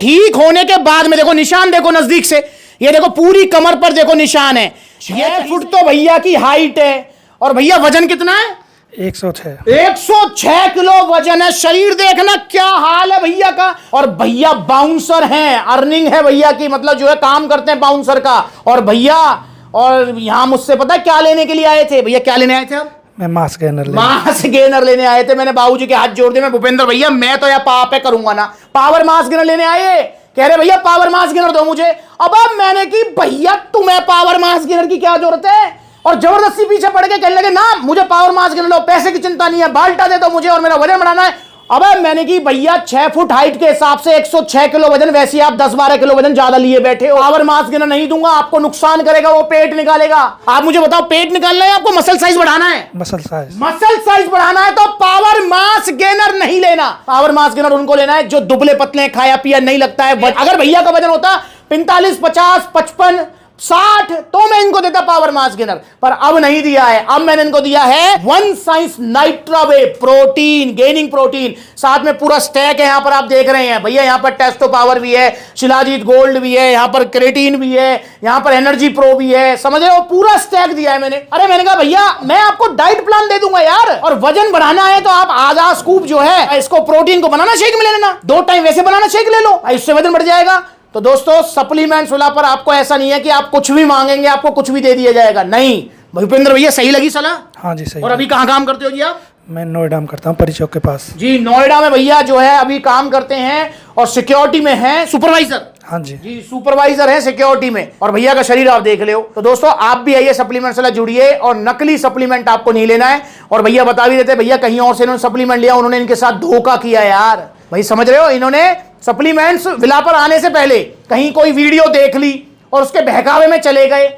ठीक होने के बाद में देखो निशान, देखो नजदीक से, ये देखो पूरी कमर पर देखो निशान है। 6 फुट तो भैया की हाइट है। और भैया वजन कितना है? 106 किलो वजन है। शरीर देखना क्या हाल है भैया का। और भैया बाउंसर हैं, अर्निंग है भैया की, मतलब जो है काम करते हैं बाउंसर का। और भैया और यहां मुझसे पता है क्या लेने के लिए आए थे भैया? क्या लेने आए थे आप? मैं मास गेनर लेने आए थे। मैंने बाबूजी के हाथ जोड़ दिए। मैं भूपेंद्र भैया मैं तो यार पाप है करूंगा ना। पावर मास गेनर लेने आए, कह रहे भैया पावर मास गेनर दो मुझे। अब मैंने की भैया तुम्हें पावर मास गेनर की क्या जरूरत है? और जबरदस्ती पीछे पड़ के कहने लगे ना मुझे पावर मास गेनर लो, पैसे की चिंता नहीं है, बाल्टा दे दो मुझे और मेरा वजन बढ़ाना है। अब मैंने की भैया 6 फुट हाइट के हिसाब से 106 किलो वजन, वैसे ही आप 10-12 किलो वजन ज्यादा लिए बैठे हो। पावर मास गेनर नहीं दूंगा, आपको नुकसान करेगा, वो पेट निकालेगा। आप मुझे बताओ पेट निकालना है आपको मसल साइज बढ़ाना है? मसल साइज बढ़ाना है तो पावर मास गेनर नहीं लेना। पावर मास गेनर उनको लेना है जो दुबले पतले, खाया पिया नहीं लगता है। अगर भैया का वजन होता 45, 50, 55, 60 तो मैं इनको देता पावर मास गेनर, पर अब नहीं दिया है। अब मैंने इनको दिया है one science नाइट्रावे protein, gaining protein. साथ में पूरा स्टैक है, यहां पर आप देख रहे हैं भैया। यहां पर टेस्टो पावर भी है, शिलाजीत गोल्ड भी है, यहां पर क्रेटीन भी है, यहां पर एनर्जी प्रो भी है, समझ रहे हो? पूरा स्टैक दिया है मैंने। अरे मैंने कहा भैया मैं आपको डाइट प्लान दे दूंगा यार। और वजन बढ़ाना है तो आप आधा स्कूप जो है इसको प्रोटीन को बनाना शेक में ले लेना, 2 टाइम वैसे बनाना शेक ले लो, इससे वजन बढ़ जाएगा। तो दोस्तों सप्लीमेंट्स वाला पर आपको ऐसा नहीं है कि आप कुछ भी मांगेंगे आपको कुछ भी दे दिया जाएगा, नहीं। भूपेंद्र भैया सही लगी सलाह? हाँ जी सही। और अभी कहाँ काम करते हो जी आप? मैं नोएडा में करता हूँ, परी चौक के पास जी। नोएडा में भैया जो है अभी काम करते हैं और सिक्योरिटी में है सुपरवाइजर। हाँ जी जी सुपरवाइजर है सिक्योरिटी में। और भैया का शरीर आप देख ले हो। तो दोस्तों आप भी आइए सप्लीमेंट से जुड़िए और नकली सप्लीमेंट आपको नहीं लेना है। और भैया बता भी देते भैया कहीं और से इन्होंने सप्लीमेंट लिया, उन्होंने इनके साथ धोखा किया यार। भाई समझ रहे हो, इन्होंने सप्लीमेंट्स विला पर आने से पहले कहीं कोई वीडियो देख ली और उसके बहकावे में चले गए,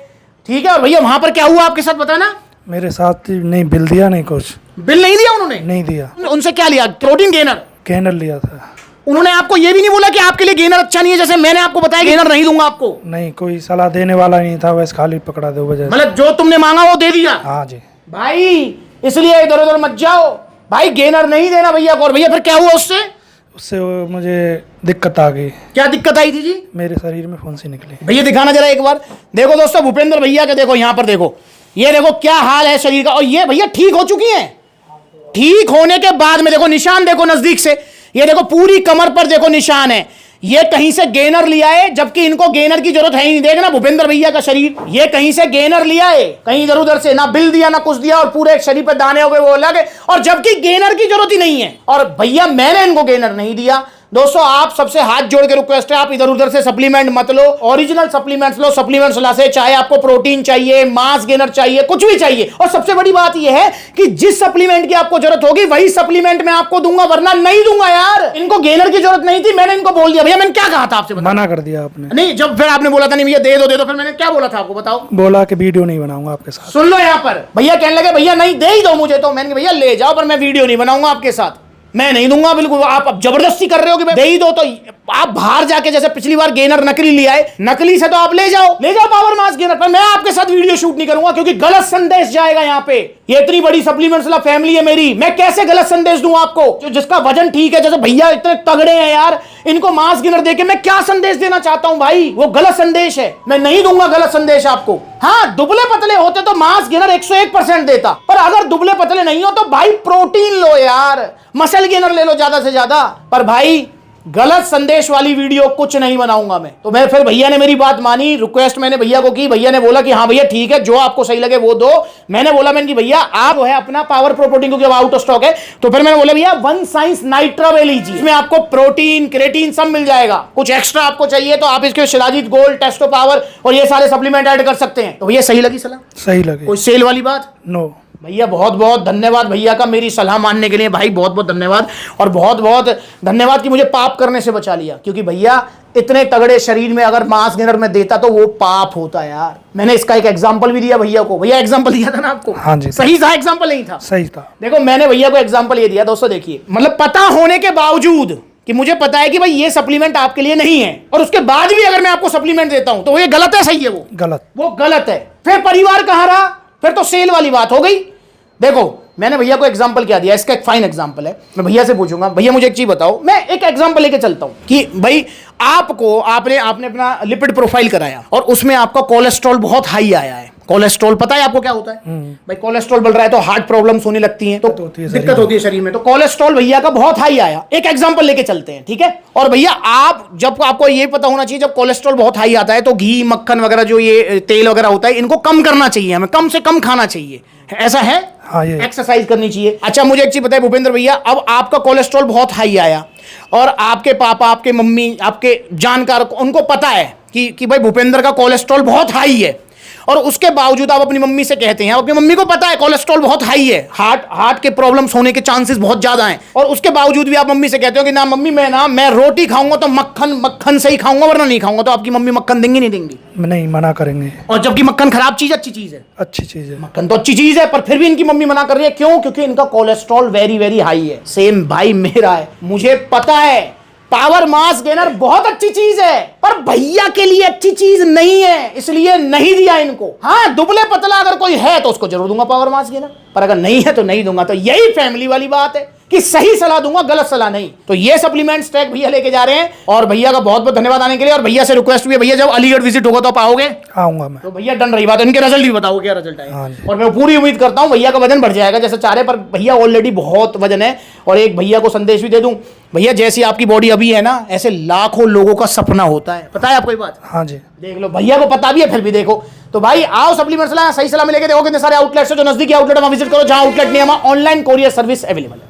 ठीक है। और भैया वहां पर क्या हुआ आपके साथ बताना? मेरे साथ नहीं बिल दिया, नहीं कुछ बिल नहीं दिया उन्होंने? नहीं दिया। उनसे क्या लिया? प्रोटीन गेनर लिया था। उन्होंने आपको ये भी नहीं बोला कि आपके लिए गेनर अच्छा नहीं है, जैसे मैंने आपको बताया गेनर नहीं दूंगा आपको? नहीं, कोई सलाह देने वाला नहीं था, वैसे खाली पकड़ा दो वजह। मतलब जो तुमने मांगा वो दे दिया? हाँ जी भाई इसलिए इधर उधर मत जाओ भाई, गेनर नहीं देना भैया को। और भैया फिर क्या हुआ उससे? उससे मुझे दिक्कत आ गई। क्या दिक्कत आई थी जी? मेरे शरीर में फुंसी निकली। भैया दिखाना जरा एक बार। देखो दोस्तों भूपेंद्र भैया के देखो यहां पर देखो, ये देखो क्या हाल है शरीर का। और ये भैया ठीक हो चुकी हैं। ठीक होने के बाद में देखो निशान, देखो नजदीक से, ये देखो पूरी कमर पर देखो निशान है। ये कहीं से गेनर लिया है, जबकि इनको गेनर की जरूरत है ही नहीं। देखना भूपेंद्र भैया का शरीर, ये कहीं से गेनर लिया है, कहीं इधर उधर से, ना बिल दिया ना कुछ दिया, और पूरे शरीर पे दाने हो गए वो अलग है, और जबकि गेनर की जरूरत ही नहीं है। और भैया मैंने इनको गेनर नहीं दिया। दोस्तों आप सबसे हाथ जोड़ के रिक्वेस्ट है, आप इधर उधर से सप्लीमेंट मत लो, ओरिजिनल सप्लीमेंट्स लो। सप्लीमेंट्स से चाहे आपको प्रोटीन चाहिए, मास गेनर चाहिए, कुछ भी चाहिए। और सबसे बड़ी बात यह है कि जिस सप्लीमेंट की आपको जरूरत होगी वही सप्लीमेंट मैं आपको दूंगा, वरना नहीं दूंगा यार। इनको गेनर की जरूरत नहीं थी, मैंने इनको बोल दिया। भैया मैंने क्या कहा था आपसे? मना कर दिया आपने। नहीं, जब फिर आपने बोला था नहीं भैया दे दो, फिर मैंने क्या बोला था आपको बताओ? बोला कि वीडियो नहीं बनाऊंगा आपके साथ। सुन लो यहाँ पर, भैया कहने लगे भैया नहीं दे ही दो मुझे, तो मैंने भैया ले जाओ पर मैं वीडियो नहीं बनाऊंगा आपके साथ, मैं नहीं दूंगा बिल्कुल। आप अब जबरदस्ती कर रहे हो कि मैं दे ही दो, तो आप बाहर जाके जैसे पिछली बार गेनर नकली लिया है, नकली से तो आप ले जाओ पावर मास गेनर, पर मैं आपके साथ वीडियो शूट नहीं करूंगा क्योंकि गलत संदेश जाएगा यहाँ पे। ये इतनी बड़ी सप्लीमेंट्स वाला फैमिली है मेरी, मैं कैसे गलत संदेश दूं आपको? जो जिसका वजन ठीक है, जैसे भैया इतने तगड़े हैं यार, इनको मास गेनर देके मैं क्या संदेश देना चाहता हूं भाई? वो गलत संदेश है, मैं नहीं दूंगा गलत संदेश आपको। हाँ दुबले पतले होते तो मास गेनर 101% देता, पर अगर दुबले पतले नहीं हो तो भाई प्रोटीन लो यार, मसल गेनर ले लो ज्यादा से ज्यादा। पर भाई गलत संदेश वाली वीडियो कुछ नहीं बनाऊंगा मैं। तो मैं फिर भैया ने मेरी बात मानी, रिक्वेस्ट मैंने भैया को की, भैया ने बोला कि हाँ भैया ठीक है जो आपको सही लगे वो दो। मैंने बोला मैंने कि भैया आप जो है अपना पावर प्रोटीन क्योंकि आउट ऑफ स्टॉक है, तो फिर मैंने बोला भैया वन साइंस नाइट्रावे लीजिए, इसमें आपको प्रोटीन क्रेटीन सब मिल जाएगा। कुछ एक्स्ट्रा आपको चाहिए तो आप इसके शिलाजीत गोल्ड, टेस्टो पावर और ये सारे सप्लीमेंट ऐड कर सकते हैं। तो भैया सही लगी सलाह? सही लगी। कोई सेल वाली बात? नो भैया बहुत बहुत धन्यवाद भैया का मेरी सलाह मानने के लिए, भाई बहुत बहुत धन्यवाद। और बहुत बहुत धन्यवाद कि मुझे पाप करने से बचा लिया, क्योंकि भैया इतने तगड़े शरीर में अगर मास गेनर में देता तो वो पाप होता यार। मैंने इसका एक एग्जांपल भी दिया भैया को। भैया एग्जांपल दिया था ना आपको? हाँ जी सही था एग्जांपल? नहीं था? सही था। देखो मैंने भैया को एग्जांपल ये दिया दोस्तों, देखिए मतलब पता होने के बावजूद कि मुझे पता है कि भाई ये सप्लीमेंट आपके लिए नहीं है, और उसके बाद भी अगर मैं आपको सप्लीमेंट देता हूं तो ये गलत है, सही है? वो गलत है। फिर परिवार कहां रहा? फिर तो सेल वाली बात हो गई। देखो मैंने भैया को एग्जांपल क्या दिया, इसका एक फाइन एग्जांपल है। मैं भैया से पूछूंगा, भैया मुझे एक चीज बताओ, मैं एक एग्जांपल लेके चलता हूं कि भाई आपको आपने अपना लिपिड प्रोफाइल कराया और उसमें आपका कोलेस्ट्रॉल बहुत हाई आया है। कोलेस्ट्रॉल पता है आपको क्या होता है? भाई कोलेस्ट्रॉल बढ़ रहा है तो हार्ट प्रॉब्लम्स होने लगती हैं, तो दिक्कत होती है शरीर में। तो कोलेस्ट्रॉल भैया का बहुत हाई आया, एक एग्जांपल लेके चलते हैं, ठीक है। और भैया आप जब आपको ये पता होना चाहिए जब कोलेस्ट्रॉल बहुत हाई आता है तो घी मक्खन वगैरह जो ये तेल वगैरह होता है इनको कम करना चाहिए, हमें कम से कम खाना चाहिए, ऐसा है? हाँ, ये एक्सरसाइज करनी चाहिए। अच्छा मुझे एक चीज बताइए भूपेंद्र भैया, अब आपका कोलेस्ट्रॉल बहुत हाई आया और आपके पापा, आपके मम्मी, आपके जानकार उनको पता है कि भाई भूपेंद्र का कोलेस्ट्रॉल बहुत हाई है, और उसके बावजूद आप अपनी मम्मी से कहते हैं, अपनी मम्मी को पता है कोलेस्ट्रॉल बहुत हाई है, हार्ट के प्रॉब्लम्स होने के चांसेस बहुत ज्यादा हैं, और उसके बावजूद भी आप मम्मी से कहते हो कि ना मम्मी मैं रोटी खाऊंगा तो मक्खन से ही खाऊंगा वरना नहीं खाऊंगा, तो आपकी मम्मी मक्खन देंगी नहीं देंगी? नहीं, मना करेंगे। और जबकि मक्खन खराब चीज, अच्छी चीज है? अच्छी चीज है, मक्खन तो अच्छी चीज है, पर फिर भी इनकी मम्मी मना कर रही है, क्यों? क्योंकि इनका कोलेस्ट्रॉल वेरी वेरी हाई है। सेम भाई मेरा है, मुझे पता है पावर मास गेनर बहुत अच्छी चीज है, पर भैया के लिए अच्छी चीज नहीं है, इसलिए नहीं दिया इनको। हाँ दुबले पतला अगर कोई है तो उसको जरूर दूंगा पावर मास गेनर, पर अगर नहीं है तो नहीं दूंगा। तो यही फैमिली वाली बात है कि सही सलाह दूंगा, गलत सलाह नहीं। तो ये सप्लीमेंट्स ट्रैक भैया लेके जा रहे हैं, और भैया का बहुत बहुत धन्यवाद आने के लिए। और भैया से रिक्वेस्ट भी है, भैया जब अलीगढ़ विजिट होगा तो आप आओगे? आऊंगा मैं। तो भैया डन रही बात, इनके रिजल्ट भी बताओ क्या रिजल्ट आए। हाँ। और मैं पूरी उम्मीद करता हूं भैया का वजन बढ़ जाएगा जैसे चाह रहे, पर भैया ऑलरेडी बहुत वजन है। और एक भैया को संदेश भी दे दूं, भैया जैसी आपकी बॉडी अभी है ना, ऐसे लाखों लोगों का सपना होता है, पता है आपको ये बात? हाँ जी, देख लो, भैया को पता भी है फिर भी देखो। तो भाई आओ सप्लीमेंट्स लाए, सही सलाह मिलेगा। देखो कितने सारे आउटलेट्स है, जो नजदीकी आउटलेट वहां विजिट करो, जहां आउटलेट नहीं है वहां ऑनलाइन कोरियर सर्विस अवेलेबल है।